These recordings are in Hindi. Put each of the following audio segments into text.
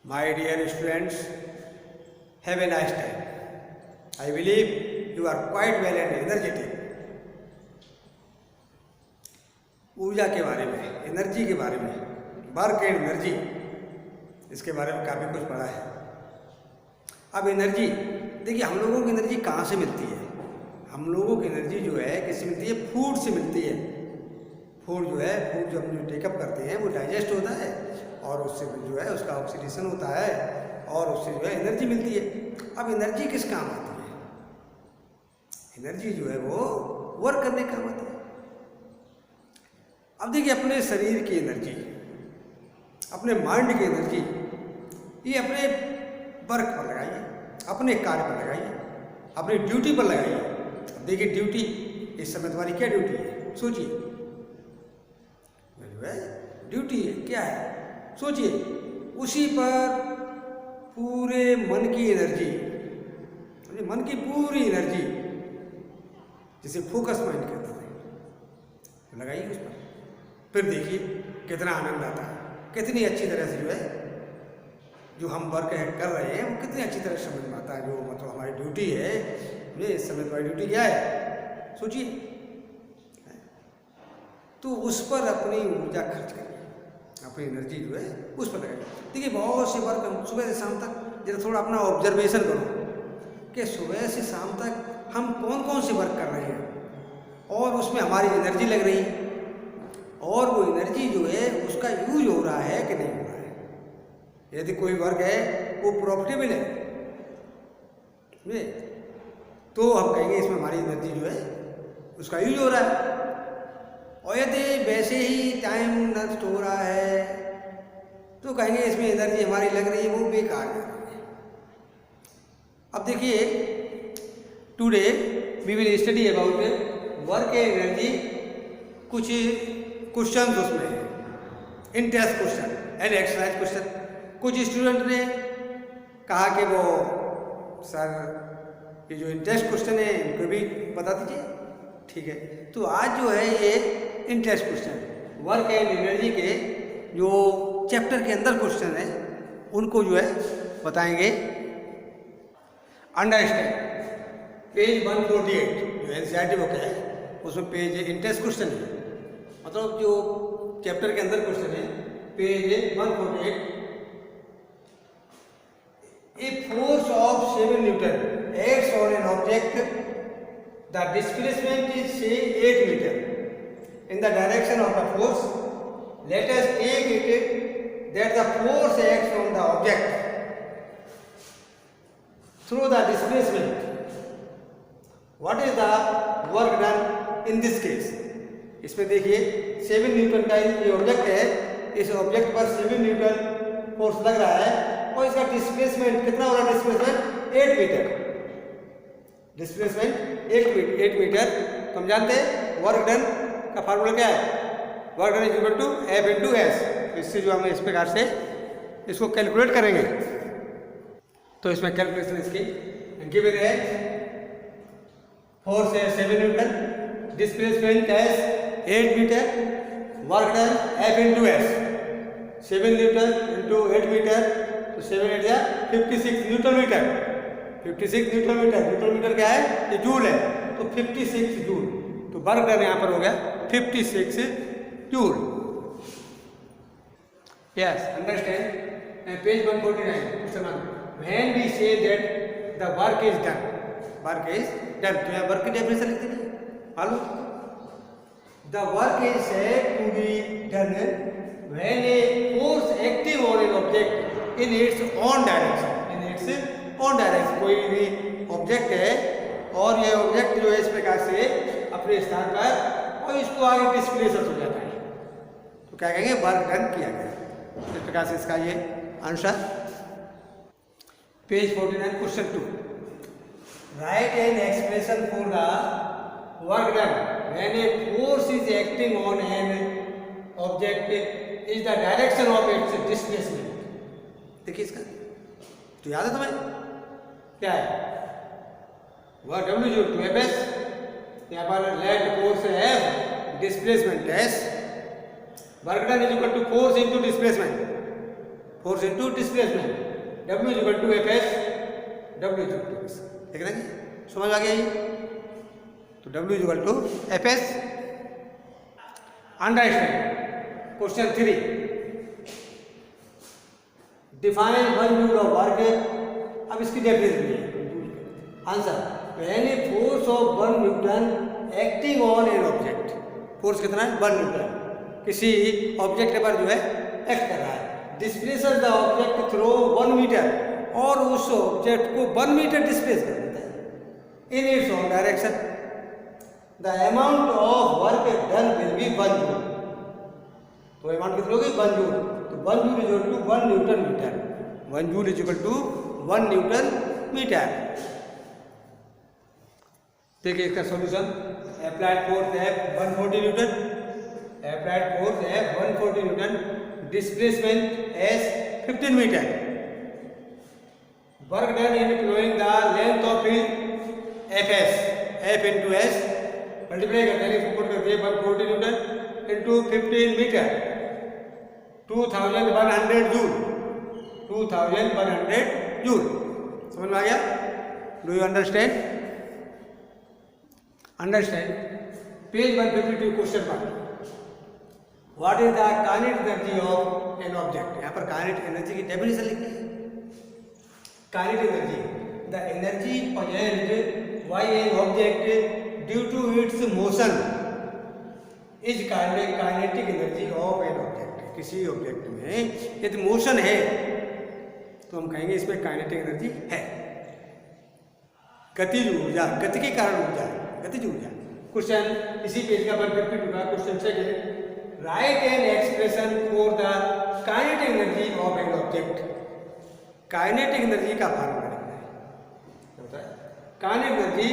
My dear students, have a nice time. I believe you are quite well and energetic. ऊर्जा के बारे में, एनर्जी के बारे में, वर्क एंड एनर्जी, इसके बारे में काफ़ी कुछ पढ़ा है। अब एनर्जी, देखिए हम लोगों की एनर्जी कहाँ से मिलती है? हम लोगों की एनर्जी जो है किससे मिलती है? फूड से मिलती है। फूड जो है, फूड जो हम जो टेकअप करते हैं वो डाइजेस्ट होता है और उससे जो है उसका ऑक्सीडेशन होता है और उससे जो है एनर्जी मिलती है। अब एनर्जी किस काम आती है? एनर्जी जो है वो वर्क करने काम आती है। अब देखिए अपने शरीर की एनर्जी, अपने माइंड की एनर्जी, ये अपने वर्क पर लगाइए, अपने कार्य पर लगाइए, अपनी ड्यूटी पर लगाइए। अब देखिए ड्यूटी, इस समय तुम्हारी क्या ड्यूटी है? सोचिए, जो है ड्यूटी है, क्या है? सोचिए, उसी पर पूरे मन की एनर्जी, मन की पूरी एनर्जी, जिसे फोकस माइंड कहते हैं, लगाइए उस पर। फिर देखिए कितना आनंद आता है, कितनी अच्छी तरह से जो है जो हम वर्क कर रहे हैं वो कितनी अच्छी तरह समझ में आता है। जो मतलब हमारी ड्यूटी है, ये इस समय तुम्हारी ड्यूटी क्या है? सोचिए। तो उस पर अपनी ऊर्जा खर्च करिए, अपनी एनर्जी जो है उस पर लगाइए। देखिए बहुत से वर्क हम सुबह से शाम तक, जरा थोड़ा अपना ऑब्जर्वेशन करो कि सुबह से शाम तक हम कौन कौन से वर्क कर रहे हैं और उसमें हमारी एनर्जी लग रही है और वो एनर्जी जो है उसका यूज हो रहा है कि नहीं हो रहा है। यदि कोई वर्क है वो प्रॉफिटेबल है तो हम कहेंगे इसमें हमारी एनर्जी जो है उसका यूज हो रहा है। और यदि वैसे ही टाइम नष्ट हो रहा है तो कहेंगे इसमें एनर्जी हमारी लग रही है वो बेकार जा रही है। अब देखिए today we will study about work and energy. कुछ क्वेश्चन उसमें है, in test question and exercise question. कुछ स्टूडेंट ने कहा कि वो सर ये जो इन टेस्ट क्वेश्चन है इनको भी बता दीजिए। ठीक है, तो आज जो है ये in test question work and energy के जो चैप्टर के अंदर क्वेश्चन है उनको जो है बताएंगे। अंडरस्टैंड पेज 148 जो एनसीईआरटी बुक है उसमें पेज इन टेस्ट क्वेश्चन है, मतलब जो चैप्टर के अंदर क्वेश्चन है page 148। A force of 7 Newton acts on an object, the displacement is say 8 meter in the direction of the force. Let us take it that the force acts on the object through the displacement. What is the work done in this case? इसमें देखिए 7 न्यूटन का ये ऑब्जेक्ट है, इस ऑब्जेक्ट पर 7 न्यूटन फोर्स लग रहा है और इसका डिस्प्लेसमेंट कितना हो रहा है? Displacement 8 metre. Displacement 8 metre. तो हम जानते हैं वर्क डन का फार्मूला क्या है? Work done is equal to F into S. इससे जो हम इस प्रकार से इसको कैलकुलेट करेंगे तो इसमें कैलकुलेशन इसकी गिवन है। फोर्स है 7 newton, displacement S 8 metre, work done F into S. 7 newton into 8 metre तो 7 8 या 56 newton metre. 56 newton metre, newton metre क्या है? ये जूल है, तो 56 जूल। तो वर्क डन यहाँ पर हो गया 56 joule. Yes, understand page 149 question number. When we say that the work is done, work is done, तो यहाँ वर्क की डेफिनेशन लिख दीजिए। मालूम, the work is said to be done when a force acting on an object in its on direction. On direction कोई भी ऑब्जेक्ट है और ये ऑब्जेक्ट जो है इस प्रकार से अपने स्थान पर और इसको आगे डिस्प्लेस हो जाता है तो क्या कहेंगे? वर्क डन किया गया। इस प्रकार से इसका ये answer. Page 49 question 2, right an expression for the work done when a force is acting on an object is the direction of its displacement. देखिए इसका तो याद है तुम्हें क्या है? वह W टू एफ एस, यहाँ पर let force F, displacement S, work done is equal to force into displacement. Force into displacement, W is equal to F S, W is equal to, ठीक है ना जी, समझ आ गया ये। तो W is equal to F S. Understand question 3, define one joule of work. अब इसकी डेफिनेशन है। Answer, when a force of 1 newton acting on an object, force कितना है 1 न्यूटन, किसी ऑब्जेक्ट पर जो है एक्ट कर रहा है, displaces the object through 1 metre, और उस ऑब्जेक्ट को 1 मीटर डिस्प्लेस कर देता है in its own direction, the amount of work done will be 1 joule. तो अमाउंट कितनी होगी 1 जूल, तो 1 joule is equal to 1 newton metre, 1 joule is equal to 1 newton metre. देखिए इसका solution, applied force F 140 newton, applied force F 140 newton, displacement S 15 metre, work done in flowing the length of field Fs, F into S multiply करते हैं, सपोर्ट करते हैं 140 newton into 15 metre, 2100 joule, 2100 joule. समझ में आ गया? Do you understand? Understand. Page 152 question 1, what is the kinetic energy of an object. यहाँ पर काइनेटिक एनर्जी की डेफिनेशन लिखी है। Kinetic energy, the energy possessed by an object due to its motion is kinetic energy of an object. किसी ऑब्जेक्ट में यदि मोशन है तो हम कहेंगे इसमें काइनेटिक एनर्जी है। गतिज ऊर्जा, गति के कारण ऊर्जा, गतिज ऊर्जा। क्वेश्चन इसी पेज का 152 का question second, write an expression for the kinetic energy of an object. Kinetic energy का फॉर्मूला लिखना है। Kinetic energy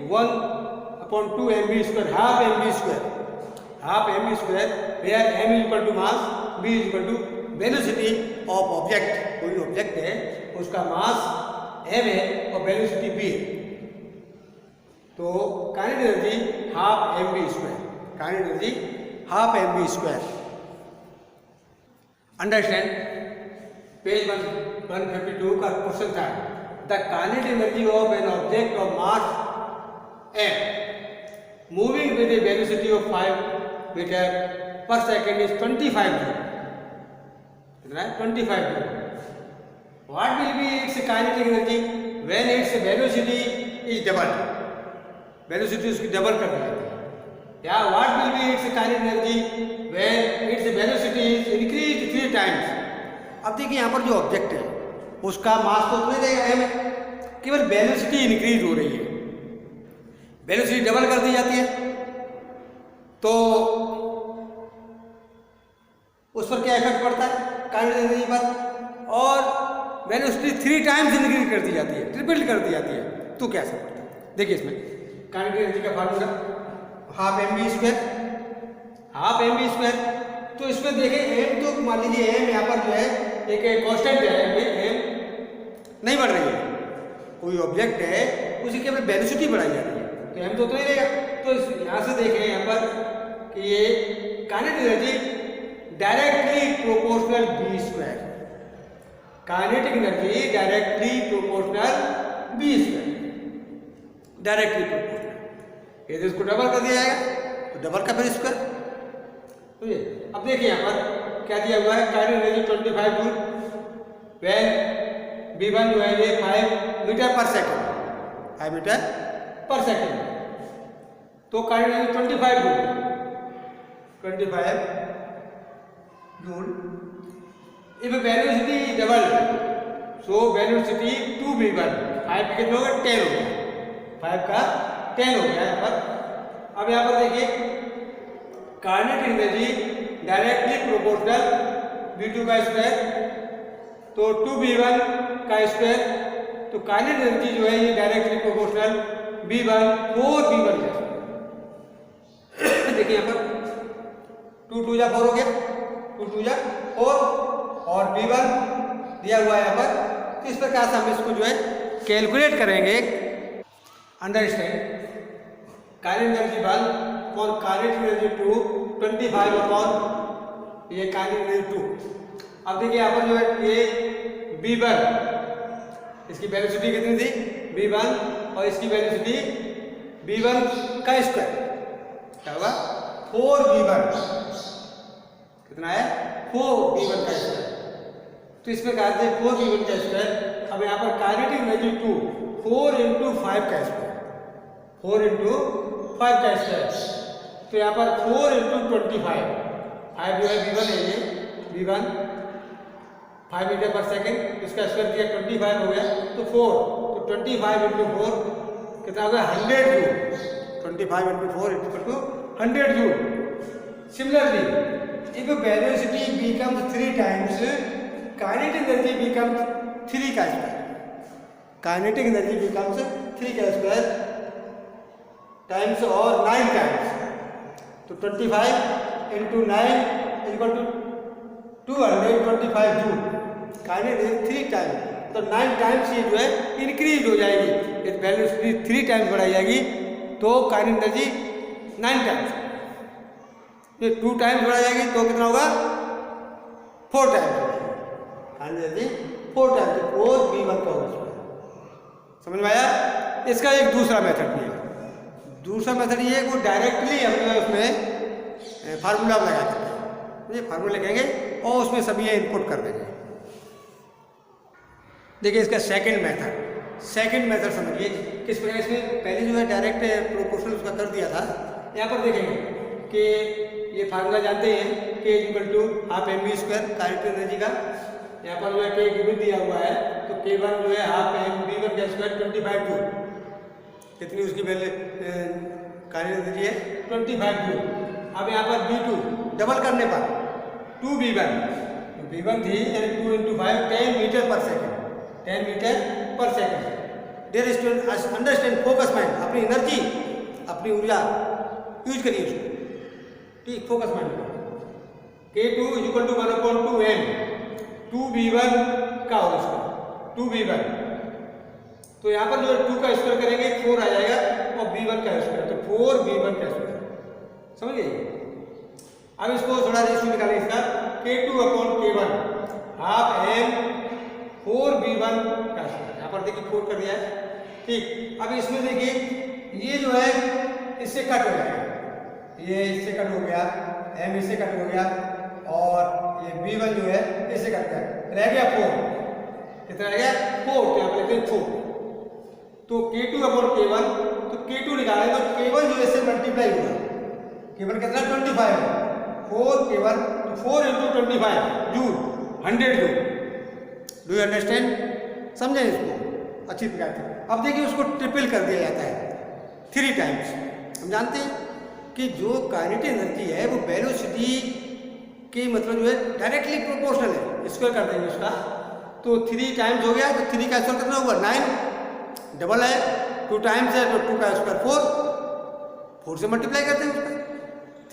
1/2 mv², half mv², half mv², where m is equal to mass, b is equal to velocity of object. कोई ऑब्जेक्ट है उसका मास m है और वेलोसिटी b है, तो kinetic energy half mv², kinetic energy half mv²। Understand. Page 152 का क्वेश्चन था, the kinetic energy of an object of mass m moving with a velocity of 5 metre पर सेकेंड इज 25 जूल। कितना है? 25 joule. What will be its kinetic energy when its velocity is double. Velocity उसकी डबल कर दी जाती है। या what will be its kinetic energy when its velocity is increased 3 times. अब देखिए यहाँ पर जो ऑब्जेक्ट है उसका मास तो उतना रहेगा m है, केवल वेलोसिटी इंक्रीज हो रही है, वेलोसिटी डबल कर दी जाती है, तो उस पर क्या इफेक्ट पड़ता है काइनेटिक एनर्जी पर, और वेलोसिटी 3 टाइम्स इंक्रीज कर दी जाती है, ट्रिपल कर दी जाती है, तो क्या असर पड़ता है? देखिए इसमें काइनेटिक एनर्जी का formula half mv², half mv²। तो इसमें देखिए m, तो मान लीजिए m यहाँ पर जो है एक कांस्टेंट है, m नहीं बढ़ रही है, कोई ऑब्जेक्ट है उसी केवल वेलोसिटी बढ़ाई जा रही है, तो m तो उतना ही रहेगा। तो यहाँ से देखें यहाँ पर कि ये kinetic energy directly proportional b², kinetic energy directly proportional b², directly proportional. यदि इसको डबल कर दिया जाएगा तो डबल का फिर स्क्वायर। तो ये अब देखिए यहाँ पर क्या दिया हुआ है, kinetic energy 25 joule, when v1 जो है ये 5 मीटर पर सेकेंड, 5 मीटर पर सेकेंड, तो kinetic energy 25 joule, 25 joule. If velocity double, so velocity 2v1, 5 कितने हो गए 10 हो गया, 5 का 10 हो गया यहाँ पर। अब यहाँ पर देखिए kinetic energy directly proportional v2 का स्क्वायर, तो 2v1 का स्क्वायर, तो काइनेटिक एनर्जी जो है ये डायरेक्टली प्रोपोर्शनल v1 4v1 है। देखिए यहाँ पर 2 2 जा 4 हो गया, 2 2 जा 4, और v1 दिया हुआ है यहाँ पर, तो इस प्रकार से हम इसको जो है कैलकुलेट करेंगे। अंडरस्टैंड। काइनेटिक एनर्जी 1 और काइनेटिक एनर्जी 2, 25 अपॉन ये काइनेटिक एनर्जी 2, अब देखिए यहाँ पर जो है ये V1, इसकी वेलोसिटी कितनी थी V1 और इसकी वेलोसिटी V1 का स्क्वायर क्या होगा 4V1, कितना है 4V1 का स्क्वायर। तो इसमें कहा था 4V1 का स्क्वायर। अब यहाँ पर काइनेटिक एनर्जी 2 4 × 5 का स्क्वायर, 4 × 5 का स्क्वायर। तो यहाँ पर 4 × 25, 5 जो है V1 है, ये V1 5 मीटर पर सेकेंड, इसका स्क्वायर दिया 25 हो गया, तो 4, तो 25 × 4 कितना हो गया 100 joule, 25 × 4 = 100 joule. Similarly, if velocity becomes 3 times, kinetic energy becomes 3 का स्क्वायर, kinetic energy becomes 3 का स्क्वायर टाइम्स और 9 टाइम्स, तो 25 × 9 = 225 जूल। काइनेटिक एनर्जी 3 टाइम्स, तो 9 टाइम्स ये जो है इंक्रीज हो जाएगी। यदि वेलोसिटी 3 टाइम्स बढ़ाई जाएगी तो काइनेटिक एनर्जी 9 टाइम्स, ये 2 टाइम्स बढ़ाई जाएगी तो कितना होगा 4 times, kinetic energy 4 times, 4V1 का होगा। समझ में आया? इसका एक दूसरा मेथड भी है। दूसरा मेथड ये है कि डायरेक्टली हम जो है उसमें फार्मूला लगा सकते हैं, ये फार्मूला लिखेंगे और उसमें सभी ये इनपुट कर देंगे। देखिए इसका सेकंड मेथड समझिए किस प्रकार। इसमें पहले जो है डायरेक्ट प्रोपोर्शनल उसका कर दिया था। यहाँ पर देखेंगे कि ये फार्मूला जानते हैं K = 12 mv² काइनेटिक एनर्जी का। यहाँ पर जो है K गिवन दिया हुआ है, तो K1 जो है 12 mv1 का स्क्वायर 25 जूल, कितनी उसकी वैल्यू काइनेटिक एनर्जी है 25 जूल। अब यहाँ पर V2 डबल करने पर 2V1, V1 थी यानी 2 × 5 10 मीटर पर सेकेंड, 10 मीटर पर second. Dear student understand, focus mind, अपनी एनर्जी अपनी ऊर्जा यूज करिए उसको, ठीक, focus mind. K2 = 1/2m 2V1 का होगा उसका 2V1, तो यहाँ पर जो है 2 का स्क्वायर करेंगे 4 आ जाएगा और V1 का स्क्वायर, तो 4V1 का स्क्वायर। समझिए? अब इसको थोड़ा रेशियो निकालें इसका, K2/K1 ½ m 4V1 का स्क्वायर। यहाँ पर देखिए 4 कर दिया है, ठीक। अब इसमें देखिए ये जो है इससे कट हो जाएगा, ये इससे कट हो गया, m इससे कट हो गया और ये V1 जो है इससे कट गया, रह गया 4, कितना रह गया 4, तो यहाँ पर लिखते हैं 4। तो K2/K1, तो K2 निकालें तो K1 जो इससे मल्टीप्लाई होगा, K1 कितना 25 है, 4K1 तो 4 × 25 joule, 100 joule. Do you understand? समझें इसको अच्छी प्रकार से। अब देखिए उसको ट्रिपल कर दिया जाता है 3 टाइम्स। हम जानते हैं कि जो काइनेटिक एनर्जी है वो वेलोसिटी की मतलब जो है डायरेक्टली प्रोपोर्शनल है, स्क्वायर कर देंगे उसका, तो 3 टाइम्स हो गया, तो 3 का स्क्वायर कितना हुआ 9, डबल है 2 टाइम्स है तो 2 का स्क्वायर 4 से मल्टीप्लाई करते हैं उसका,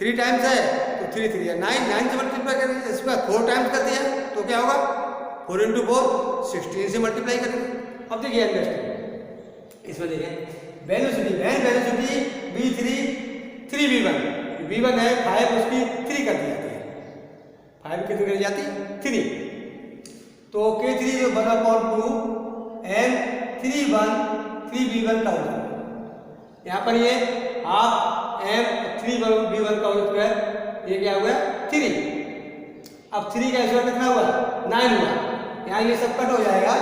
3 टाइम्स है तो 3 3 है 9 से मल्टीप्लाई करेंगे, इसका 4 टाइम्स कर दिया तो क्या होगा 4 × 4 16 से मल्टीप्लाई करेंगे। अब देखिए अंडरस्टैंड, इसमें देखिए वेलोसिटी V3 3V1, V1 है 5, उसकी 3 कर दी जाती है, 5 कितनी कर जाती है 3, तो K3 जो 1/2 m 3V1 का होता है। यहाँ पर ये ½ m 3V1 का होता है, ये क्या हुआ 3। अब 3 का स्क्वायर कितना हुआ 9 हुआ, यहाँ ये सब कट हो जाएगा,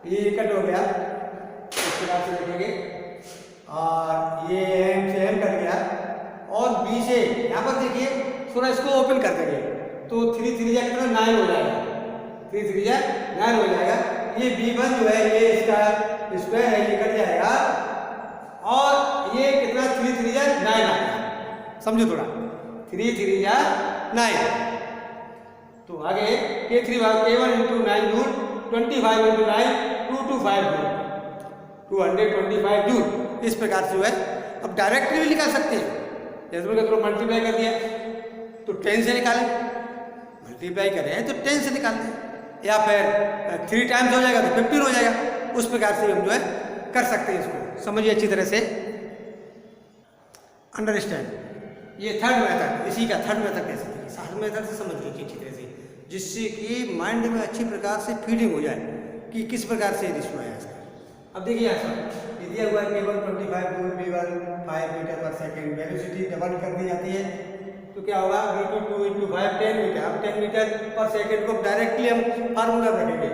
ये कट हो गया, इसके बाद से देखेंगे और ये m से m कट गया और b से यहाँ पर देखिए थोड़ा इसको ओपन कर देंगे तो 3 3 जा कितना 9 हो जाएगा, 3 3 जा 9 हो जाएगा। ये V1 जो है ये इसका स्क्वायर है, ये कट जाएगा और ये कितना 3 3 जा 9 आएगा, समझो थोड़ा 3 3 जा 9। तो आगे K1 × 9 जूल 25 × 9 225 जूल, 225 जूल। इस प्रकार से जो है अब डायरेक्टली भी निकाल सकते हैं, जैसे मैंने तो मल्टीप्लाई कर दिया तो 10 से निकालें, मल्टीप्लाई करें तो 10 से निकाल दें, या फिर 3 टाइम्स हो जाएगा तो 15 हो जाएगा। उस प्रकार से हम जो है कर सकते हैं, इसको समझिए अच्छी तरह से, अंडरस्टैंड। ये थर्ड मेथड, इसी का थर्ड मेथड कह सकते हैं, साथ मेथड से समझ लीजिए अच्छी तरह से। जिससे कि माइंड में अच्छी प्रकार से फीडिंग हो जाए कि किस प्रकार से रेशियो है इसका। अब देखिए यहाँ से ये दिया हुआ है केवल 25 जूल V1 5 मीटर पर सेकेंड, वेलोसिटी डबल कर दी जाती है तो क्या होगा V2 2 × 5 10 मीटर। अब 10 मीटर पर सेकेंड को डायरेक्टली हम फार्मूला रखेंगे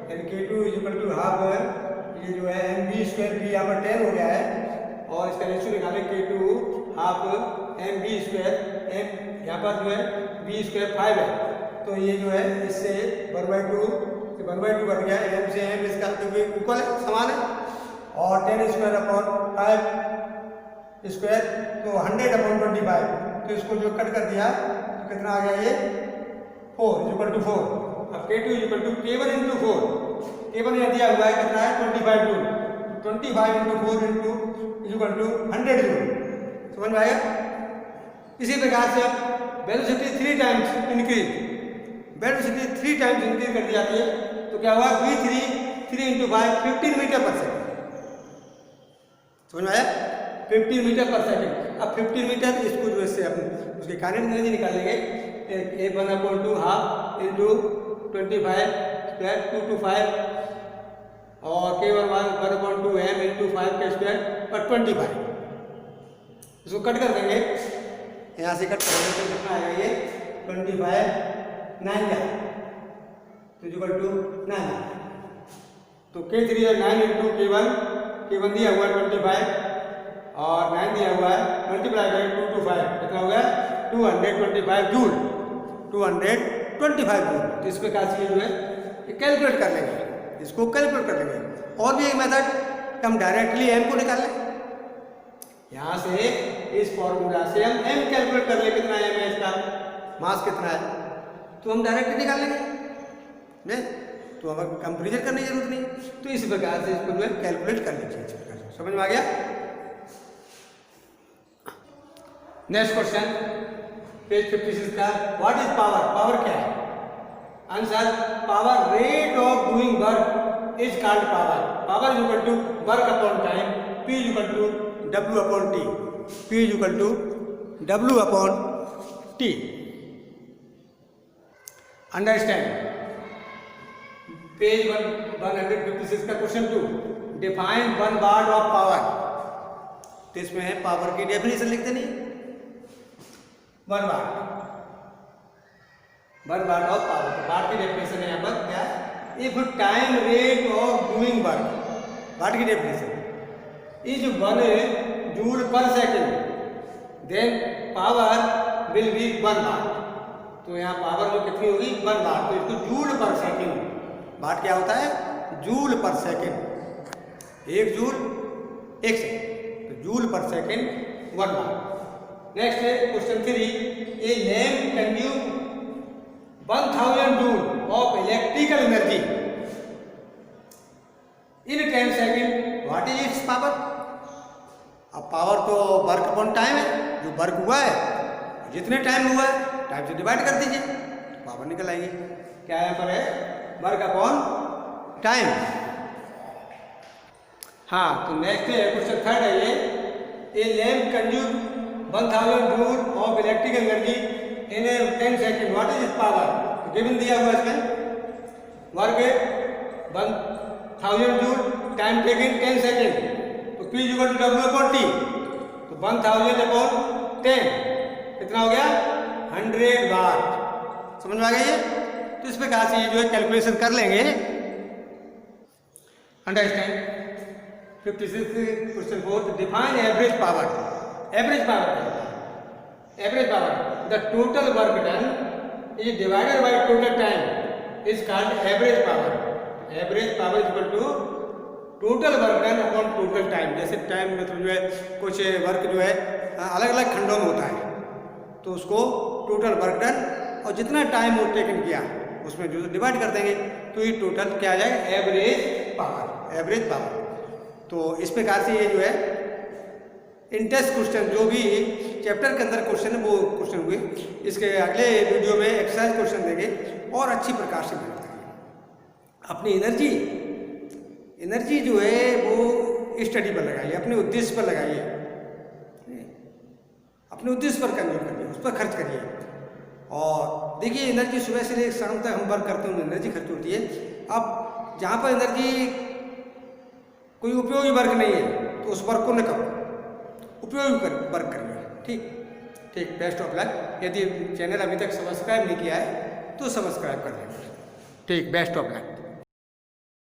यानी K2 = हाफ, ये जो है mv² भी यहाँ पर 10 हो गया है और इसका रेशियो निकालें K2 हाफ mv², m यहाँ पर जो है v² 5 है तो ये जो है इससे 1/2 कट गया, m से m इसका क्योंकि इक्वल है, समान है और 10² स्क्वायर तो 100/25 तो इसको जो कट कर दिया तो कितना आ गया ये 4 = 4। अब K2 = K1 × 4, K1 यहाँ दिया हुआ है कितना है 25 जूल, 25 × 4 = 100 जूल। समझ में आया। इसी प्रकार से अब velocity 3 times increase, velocity 3 times increase कर दी जाती है तो क्या हुआ V3 3 × 5 15 मीटर पर सेकेंड। समझ में आया 15 मीटर पर सेकेंड। अब 15 मीटर इसको जो इससे हम उसके काइनेटिक एनर्जी निकाल लेंगे A1/2 हाफ × 25 स्क्वायर 2 to 5 और K1 1/2 m × 5 का स्क्वायर और 25। इसको कट कर देंगे, यहाँ से कट करेंगे तो कितना आएगा ये 25 9 का तो = 9 तो K3 है 9 × K1 दिया हुआ है 25 और 9 दिया हुआ है मल्टीप्लाई करें 2 to 5 कितना हो गया 225 जूल, 225 जूल। तो इस प्रकार से जो है कैलकुलेट कर लेंगे, इसको कैलकुलेट कर लेंगे। और भी एक मेथड हम डायरेक्टली m को निकाल लें, यहाँ से इस फॉर्मूला से हम m कैलकुलेट कर ले कितना m है, इसका मास कितना है तो हम डायरेक्टली निकाल लेंगे नहीं तो हमें कंपेरिजन करने की जरूरत नहीं। तो इसी प्रकार से इसको जो है कैलकुलेट कर लीजिए। समझ में आ गया। नेक्स्ट क्वेश्चन पेज 56 का व्हाट इज पावर, पावर क्या है। Answer power rate of doing work is called power, power = work upon time, P = W/T, P = W/T। Understand. Page 156 का question 2 define 1 watt of power. तो इसमें है पावर की डेफिनेशन लिखते नहीं 1 वाट ऑफ पावर। तो वाट की डेफिनेशन है यहाँ पर क्या, if time rate of doing work, watt की definition is 1 joule per second then power will be 1 watt. तो यहाँ पावर जो कितनी होगी 1 वाट, तो इसको जूल पर सेकेंड, वाट क्या होता है joule per second, 1 joule 1 second तो जूल पर सेकेंड 1 वाट। नेक्स्ट है question 3 A lamp consume 1000 joule of electrical energy in 10 second, what is it's power. अब पावर तो वर्क अपॉन टाइम है, जो वर्क हुआ है जितने टाइम हुआ है टाइम से डिवाइड कर दीजिए तो पावर निकल आएगी। क्या यहाँ पर है वर्क अपॉन टाइम। हाँ तो नेक्स्ट है क्वेश्चन 3 है ये ए lamp consume 1000 joule of electrical energy in 10 second, what is it's power. Given दिया हुआ इसमें work 1000 joule time taken 10 second तो P = W/T तो 1000/10 कितना हो गया 100 वाट। समझ में आ गया ये। तो इस प्रकार से ये जो है कैलकुलेशन कर लेंगे। Understand. 56 question 4 define average power. Average power क्या है, average power the total work done is divided by total time is called average power. Average power = total work done upon total time. जैसे टाइम मतलब जो है कुछ वर्क जो है अलग अलग खंडों में होता है तो उसको टोटल वर्क डन और जितना टाइम वो टेकन किया उसमें जो डिवाइड कर देंगे तो ये टोटल क्या आ जाएगा एवरेज पावर, एवरेज पावर। तो इस प्रकार से ये जो है इंटेंस क्वेश्चन जो भी चैप्टर के अंदर क्वेश्चन है वो क्वेश्चन हुए। इसके अगले वीडियो में एक्सरसाइज क्वेश्चन देंगे और अच्छी प्रकार से मेहनत करेंगे। अपनी एनर्जी जो है वो स्टडी पर लगाइए, अपने उद्देश्य पर लगाइए, अपने उद्देश्य पर कंज्यूम करिए, उस पर खर्च करिए और देखिए एनर्जी सुबह से लेकर शाम तक हम वर्क करते हैं, एनर्जी खर्च होती है। अब जहाँ पर एनर्जी कोई उपयोगी वर्क नहीं है तो उस वर्क को न करो, उपयोगी वर्क करिए। ठीक ठीक, बेस्ट ऑफ लक। यदि चैनल अभी तक सब्सक्राइब नहीं किया है तो सब्सक्राइब कर लेना। ठीक, बेस्ट ऑफ लक।